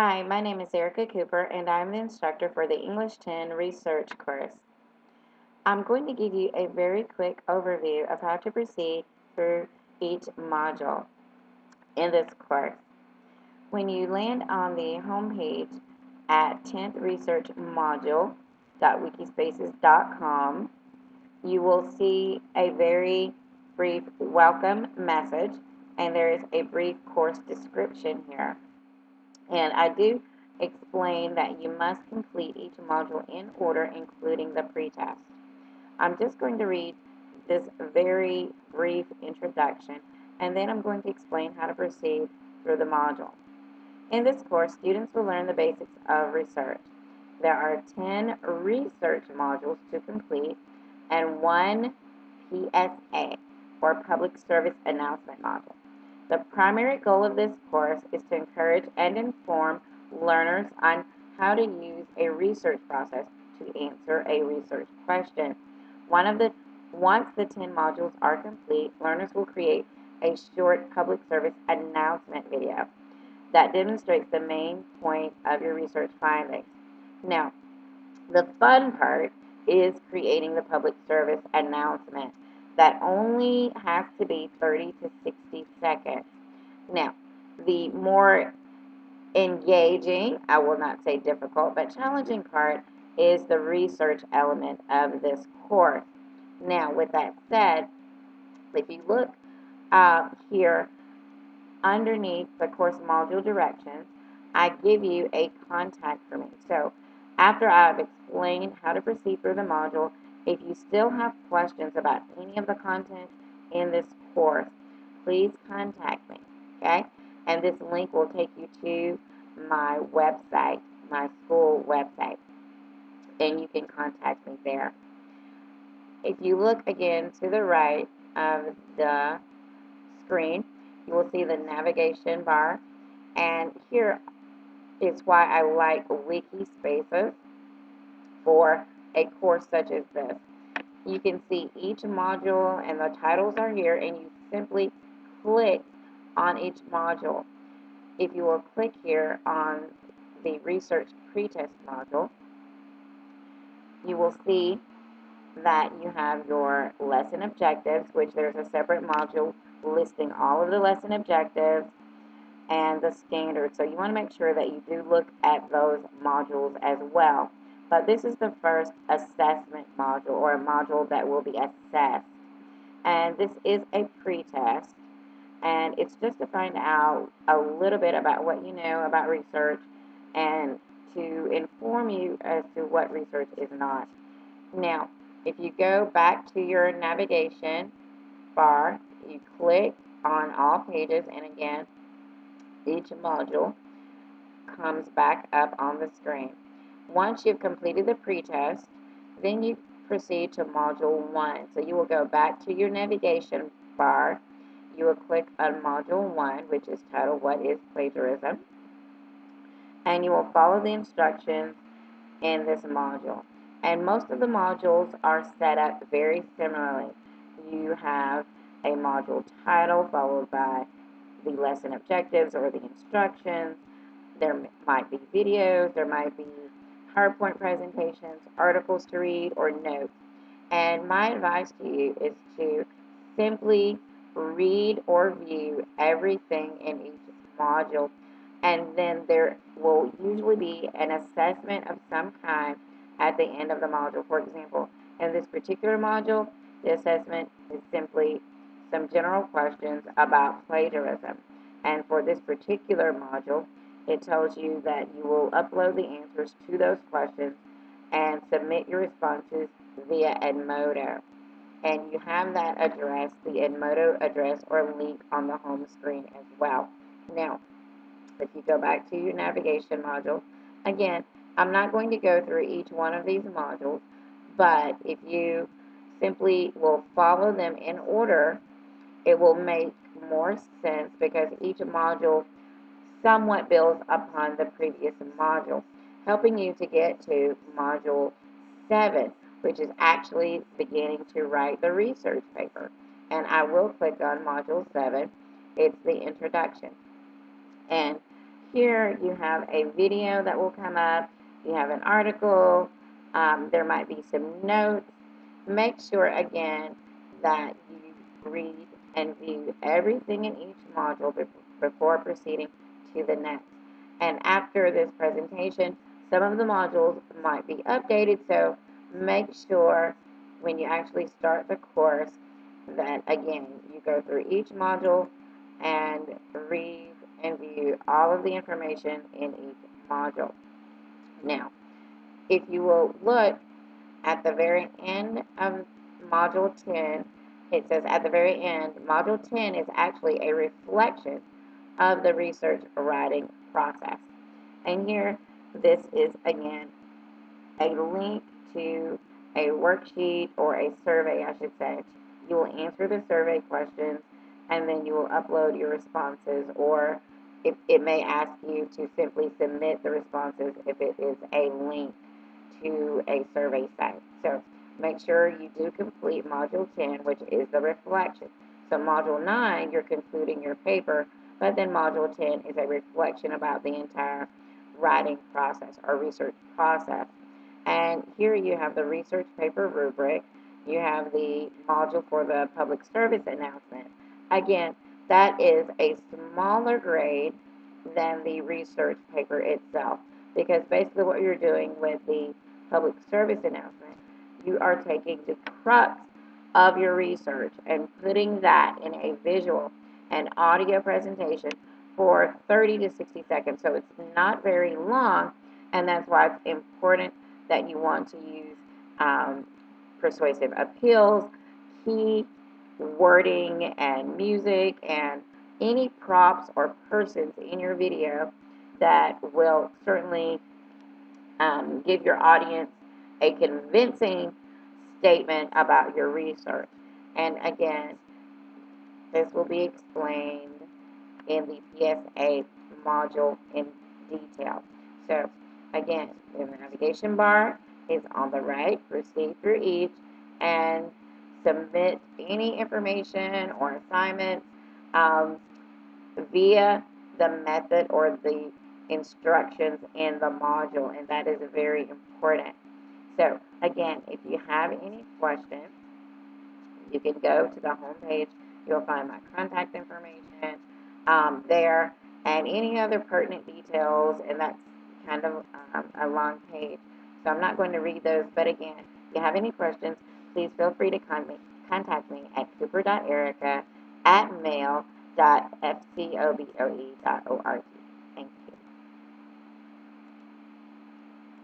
Hi, my name is Erica Cooper, and I'm the instructor for the English 10 Research course. I'm going to give you a very quick overview of how to proceed through each module in this course. When you land on the home page at 10th Research Module.wikispaces.com, you will see a very brief welcome message, and there is a brief course description here. And I do explain that you must complete each module in order, including the pretest. I'm just going to read this very brief introduction, and then I'm going to explain how to proceed through the module. In this course, students will learn the basics of research. There are 10 research modules to complete and one PSA, or Public Service Announcement module. The primary goal of this course is to encourage and inform learners on how to use a research process to answer a research question. Once the 10 modules are complete, learners will create a short public service announcement video that demonstrates the main point of your research findings. Now, the fun part is creating the public service announcement that only has to be 30 to 60 seconds. Now, the more engaging, I will not say difficult, but challenging part is the research element of this course. Now, with that said, if you look here underneath the course module directions, I give you a contact for me. So after I've explained how to proceed through the module, if you still have questions about any of the content in this course, please contact me, okay? And this link will take you to my website, my school website, and you can contact me there. If you look again to the right of the screen, you will see the navigation bar, and here is why I like Wikispaces for a course such as this. You can see each module and the titles are here, and you simply click on each module. If you will click here on the research pretest module, you will see that you have your lesson objectives, which there's a separate module listing all of the lesson objectives and the standards. So you want to make sure that you do look at those modules as well. But this is the first assessment module, or a module that will be assessed. And this is a pretest, and it's just to find out a little bit about what you know about research and to inform you as to what research is not. Now, if you go back to your navigation bar, you click on all pages, and again, each module comes back up on the screen. Once you've completed the pretest, then you proceed to module 1. So you will go back to your navigation bar. You will click on module 1, which is titled What is Plagiarism? And you will follow the instructions in this module. And most of the modules are set up very similarly. You have a module title followed by the lesson objectives or the instructions. There might be videos, there might be PowerPoint presentations, articles to read, or notes. And my advice to you is to simply read or view everything in each module, and then there will usually be an assessment of some kind at the end of the module. For example, in this particular module, the assessment is simply some general questions about plagiarism. And for this particular module, it tells you that you will upload the answers to those questions and submit your responses via Edmodo. And you have that address, the Edmodo address or link on the home screen as well. Now, if you go back to your navigation module, again, I'm not going to go through each one of these modules, but if you simply will follow them in order, it will make more sense because each module somewhat builds upon the previous module, helping you to get to module 7, which is actually beginning to write the research paper. And I will click on module 7. It's the introduction. And here you have a video that will come up, you have an article, there might be some notes. Make sure again that you read and view everything in each module before proceeding to the next. And after this presentation, some of the modules might be updated, so make sure when you actually start the course that again you go through each module and read and view all of the information in each module. Now, if you will look at the very end of Module 10, it says at the very end, Module 10 is actually a reflection of the research writing process. And here, this is again a link to a worksheet or a survey, I should say. You will answer the survey questions and then you will upload your responses, or it may ask you to simply submit the responses if it is a link to a survey site. So make sure you do complete Module 10, which is the reflection. So Module 9, you're concluding your paper, but then Module 10 is a reflection about the entire writing process or research process. And here you have the research paper rubric. You have the module for the public service announcement. Again, that is a smaller grade than the research paper itself, because basically what you're doing with the public service announcement, you are taking the crux of your research and putting that in a visual and audio presentation for 30 to 60 seconds. So it's not very long, and that's why it's important that you want to use persuasive appeals, key wording and music, and any props or persons in your video that will certainly give your audience a convincing statement about your research. And again, this will be explained in the PSA module in detail. So again, the navigation bar is on the right. Proceed through each and submit any information or assignments via the method or the instructions in the module, and that is very important. So again, if you have any questions, you can go to the home page. You'll find my contact information there and any other pertinent details, and that's kind of a long page. So I'm not going to read those, but again, if you have any questions, please feel free to contact me at cooper.erica@mail.fcoboe.org.